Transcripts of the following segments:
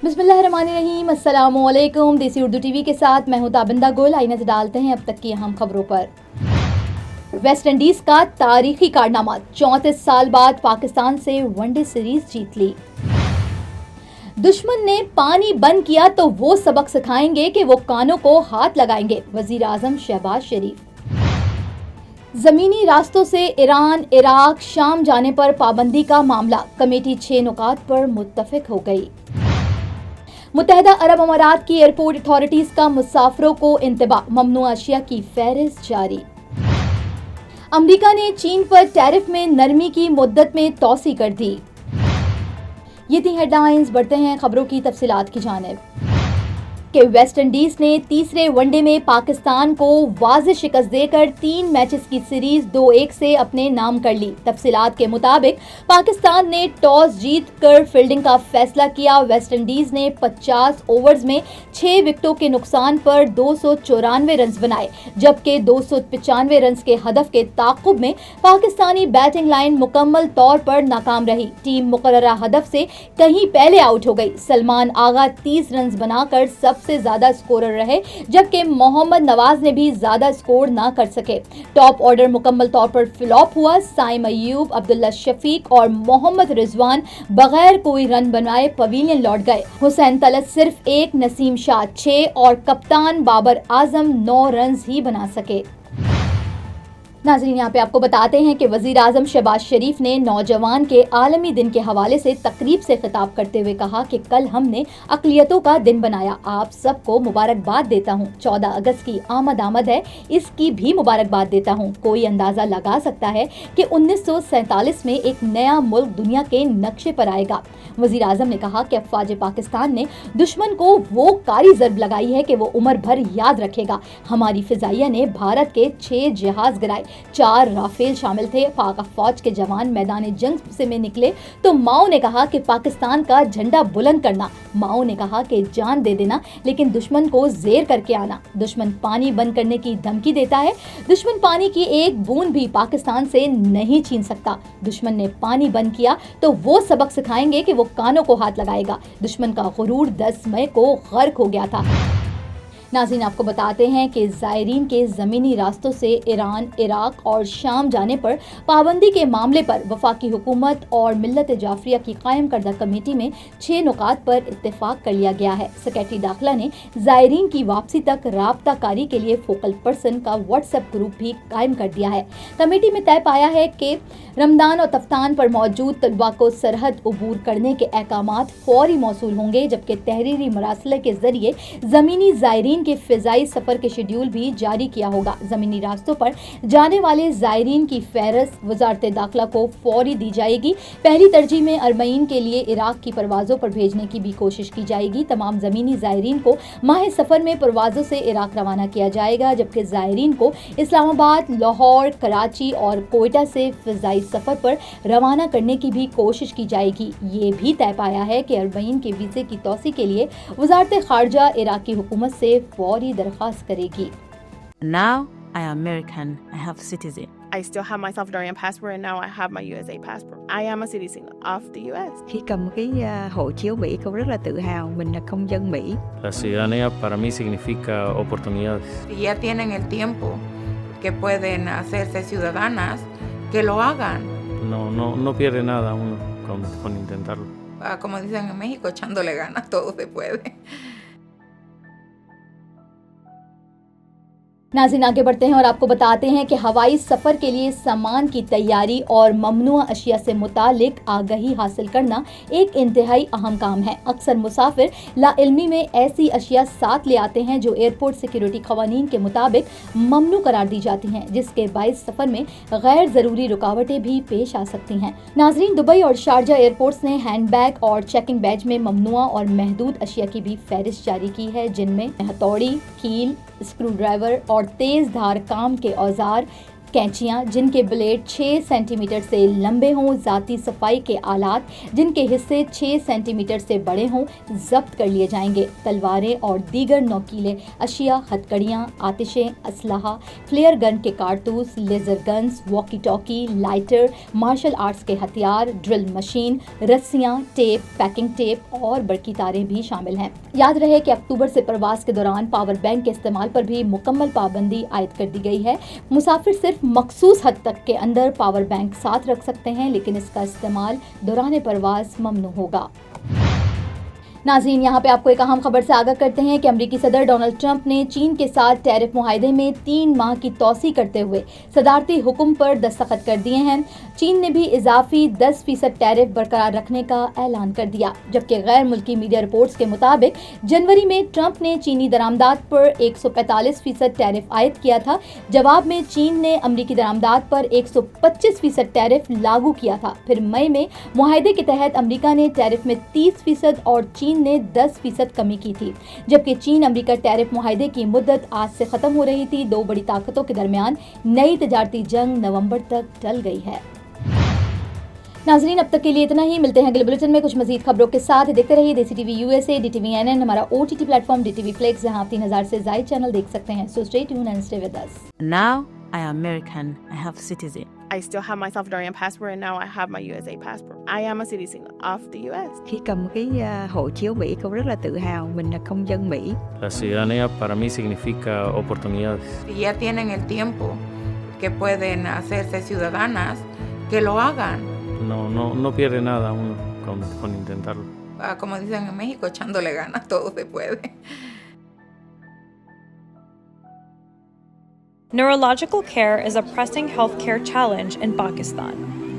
बिस्मिल्लाहिर्रहमानिर्रहीम, अस्सलामुअलैकुम। देसी उर्दू टीवी के साथ मैं हूं ताबिंदा गुल। आइए नजर डालते हैं अब तक की अहम खबरों पर। वेस्ट इंडीज का तारीखी कारनामा, 34 साल बाद पाकिस्तान से वनडे सीरीज जीत ली। दुश्मन ने पानी बंद किया तो वो सबक सिखाएंगे कि वो कानों को हाथ लगाएंगे, वजीर आजम शहबाज शरीफ। जमीनी रास्तों से ईरान, इराक, शाम जाने पर पाबंदी का मामला, कमेटी 6 नुकात पर मुत्तफिक हो गई। मुत्तहदा अरब अमारात की एयरपोर्ट अथॉरिटीज का मुसाफिरों को इंतबाह, ममनुआ अशिया की फहरिस्त जारी। अमेरिका ने चीन पर टैरिफ में नरमी की मुद्दत में तौसी कर दी। ये थी हेडलाइंस। बढ़ते हैं खबरों की तफसीलात की जानिब। कि वेस्ट इंडीज ने तीसरे वनडे में पाकिस्तान को वाज़ेह शिकस्त देकर 3 मैचेस की सीरीज 2-1 से अपने नाम कर ली। तफसीलात के मुताबिक पाकिस्तान ने टॉस जीत कर फील्डिंग का फैसला किया। वेस्ट इंडीज ने 50 ओवर्स में 6 विकेटों के नुकसान पर 294 रन बनाए, जबकि 295 रन के हदफ के ताक़ुब में पाकिस्तानी बैटिंग लाइन मुकम्मल तौर पर नाकाम रही। टीम मुकर्ररा हदफ से कहीं पहले आउट हो गई। सलमान आगा 30 रन बनाकर सबसे ज्यादा स्कोरर रहे, जबकि मोहम्मद नवाज ने भी ज्यादा स्कोर ना कर सके। टॉप ऑर्डर मुकम्मल तौर पर फ्लॉप हुआ। साइम अयूब, अब्दुल्ला शफीक और मोहम्मद रिजवान बगैर कोई रन बनाए पवेलियन लौट गए। हुसैन तलत सिर्फ 1, नसीम शाह 6 और कप्तान बाबर आजम 9 रन ही बना सके। नाज़रीन, यहाँ पे आपको बताते हैं कि वज़ीर आज़म शहबाज शरीफ ने नौजवान के आलमी दिन के हवाले से तकरीब से खिताब करते हुए कहा कि कल हमने अक़लियतों का दिन बनाया। आप सबको मुबारकबाद देता हूँ। 14 अगस्त की आमद है, इसकी भी मुबारकबाद देता हूँ। कोई अंदाज़ा लगा सकता है कि 1947 में एक नया मुल्क दुनिया के नक्शे पर आएगा। वज़ीर आज़म ने कहा कि अफ़वाज पाकिस्तान ने दुश्मन को वो कारी ज़रब लगाई है कि वो उम्र भर याद रखेगा। हमारी फ़िज़ाइया ने भारत के 6 जहाज़ गिराए, 4 राफेल शामिल थे। पाक फौज के जवान मैदान जंग से में निकले तो माओ ने कहा कि पाकिस्तान का झंडा बुलंद करना। माओ ने कहा कि जान दे देना, लेकिन दुश्मन को जेर करके आना। दुश्मन पानी बंद करने की धमकी देता है। दुश्मन पानी की एक बूंद भी पाकिस्तान से नहीं छीन सकता। दुश्मन ने पानी बंद किया तो वो सबक सिखाएंगे कि वो कानों को हाथ लगाएगा। दुश्मन का गुरूर 10 मई को गर्क हो गया था। नाज़रीन, आपको बताते हैं कि ज़ायरीन के ज़मीनी रास्तों से ईरान, इराक और शाम जाने पर पाबंदी के मामले पर वफाकी हुकूमत और मिल्लत जाफरिया की कायम करदा कमेटी में 6 नुकात पर इत्तेफाक कर लिया गया है। सेक्रेटरी दाखिला ने ज़ायरीन की वापसी तक राब्ता कारी के लिए फोकल पर्सन का व्हाट्सएप ग्रुप भी कायम कर दिया है। कमेटी में तय पाया है कि रमदान और तफ्तान पर मौजूद तलबा को सरहद अबूर करने के अहकामात फौरी मौसूल होंगे, जबकि तहरीरी मरासिल के जरिए ज़मीनी ज़ायरीन के फ़िज़ाई सफ़र के शेड्यूल भी जारी किया होगा। ज़मीनी रास्तों पर जाने वाले ज़ायरीन की फ़हरिस्त वज़ारत दाखिला को फौरी दी जाएगी। पहली तरजीह में अरबईन के लिए इराक की परवाज़ों पर भेजने की भी कोशिश की जाएगी। तमाम ज़मीनी ज़ायरीन को माह सफ़र में परवाज़ों से इराक रवाना किया जाएगा, जबकि ज़ायरीन को इस्लामाबाद, लाहौर, कराची और कोयटा से फ़िज़ाई सफ़र पर रवाना करने की भी कोशिश की जाएगी। ये भी तय पाया है कि अरबईन के वीज़े की तौसी के लिए वज़ारत ख़ारजा इराक़ी हुकूमत से फौरी दरख्वास्त करेगी। Now I am American. I have citizen. I still have my Salvadorian passport and now I have my USA passport. I am a citizen of the US. Khi cầm cái hộ chiếu Mỹ, con rất là tự hào mình là công dân Mỹ. La ciudadanía para mí significa oportunidades. Si ya tienen el tiempo que pueden hacerse ciudadanas, que lo hagan. No pierde nada uno con intentarlo. Como dicen en México, echándole ganas todo se puede. नाज़रीन, आगे बढ़ते हैं और आपको बताते हैं कि हवाई सफ़र के लिए सामान की तैयारी और ममनुआ अशिया से मुतालिक आगाही हासिल करना एक इंतहाई अहम काम है। अक्सर मुसाफिर लाइल्मी में ऐसी अशिया साथ ले आते हैं जो एयरपोर्ट सिक्योरिटी क़वानीन के मुताबिक ममनू करार दी जाती हैं, जिसके बाइस सफ़र में गैर ज़रूरी रुकावटें भी पेश आ सकती हैं। नाज़रीन, दुबई और शारजा एयरपोर्ट्स ने हैंड बैग और चेकिंग बैज में ममनुआ और महदूद अशिया की भी फहरिस्त जारी की है, जिनमें हथौड़ी, कील, स्क्रू ड्राइवर और तेज धार काम के औजार, कैंचियां जिनके ब्लेड 6 सेंटीमीटर से लंबे हों, जाती सफाई के आलात जिनके हिस्से 6 सेंटीमीटर से बड़े हों जब्त कर लिए जाएंगे। तलवारें और दीगर नोकीले अशिया, हथकड़ियां, आतिशें, असलहा, फ्लेयर गन के कारतूस, laser guns, walkie talkie, lighter, martial arts के हथियार, ड्रिल मशीन, रस्सियां, टेप, पैकिंग टेप और बड़की तारें भी शामिल हैं। याद रहे कि अक्टूबर से प्रवास के दौरान पावर बैंक के इस्तेमाल पर भी मुकम्मल पाबंदी आयद कर दी गई है। मुसाफिर सिर्फ मखसूस हद तक के अंदर पावर बैंक साथ रख सकते हैं, लेकिन इसका इस्तेमाल दौरान प्रवास ममनू होगा। नाज़रीन, यहाँ पे आपको एक अहम खबर से आगाह करते हैं कि अमेरिकी सदर डोनाल्ड ट्रंप ने चीन के साथ टैरिफ मुआहदे में 3 माह की तौसी करते हुए सदारती हुक्म पर दस्तखत कर दिए हैं। चीन ने भी इजाफी 10% टैरिफ बरकरार रखने का ऐलान कर दिया, जबकि गैर मुल्की मीडिया रिपोर्ट्स के मुताबिक जनवरी में ट्रंप ने चीनी दरामदात पर 145% टैरिफ आयद किया था। जवाब में चीन ने अमेरिकी दरामदात पर 125% टैरिफ लागू किया था। फिर मई में मुआहदे के तहत अमेरिका ने टैरिफ में 30% और चीन ने 10% कमी की थी, जबकि चीन अमेरिका टैरिफ मुआहदे की मुद्दत आज से खत्म हो रही थी। 2 बड़ी ताकतों के दरमियान नई तजारती जंग नवंबर तक टल गई है। नाजरीन, अब तक के लिए इतना ही। मिलते हैं अगले बुलेटिन में कुछ मजीद खबरों के साथ। देखते रहिए देसी टीवी USA, DTV NN, हमारा OTT प्लेटफॉर्म DTV Flix, जहां आप 3000 से ज़ायद चैनल देख सकते हैं। So stay tuned and stay with us. Now I am American. I have citizen. I still have my Salvadorian passport, and now I have my USA passport. I am a citizen of the US. Khi cầm cái hộ chiếu Mỹ cô rất là tự hào mình là công dân Mỹ. La ciudadanía para mí significa oportunidades. Si ya tienen el tiempo que pueden hacerse ciudadanas, que lo hagan. No pierde nada uno con intentarlo. Como dicen en México, echándole ganas, todo se puede. Neurological care is a pressing healthcare challenge in Pakistan.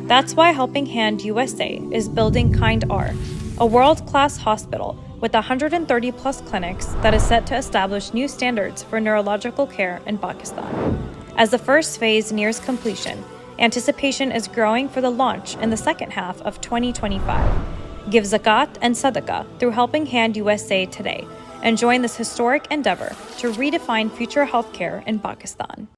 That's why Helping Hand USA is building Kind R, a world-class hospital with 130 plus clinics that is set to establish new standards for neurological care in Pakistan. As the first phase nears completion, anticipation is growing for the launch in the second half of 2025. Give zakat and sadaqah through Helping Hand USA today and join this historic endeavor to redefine future healthcare in Pakistan.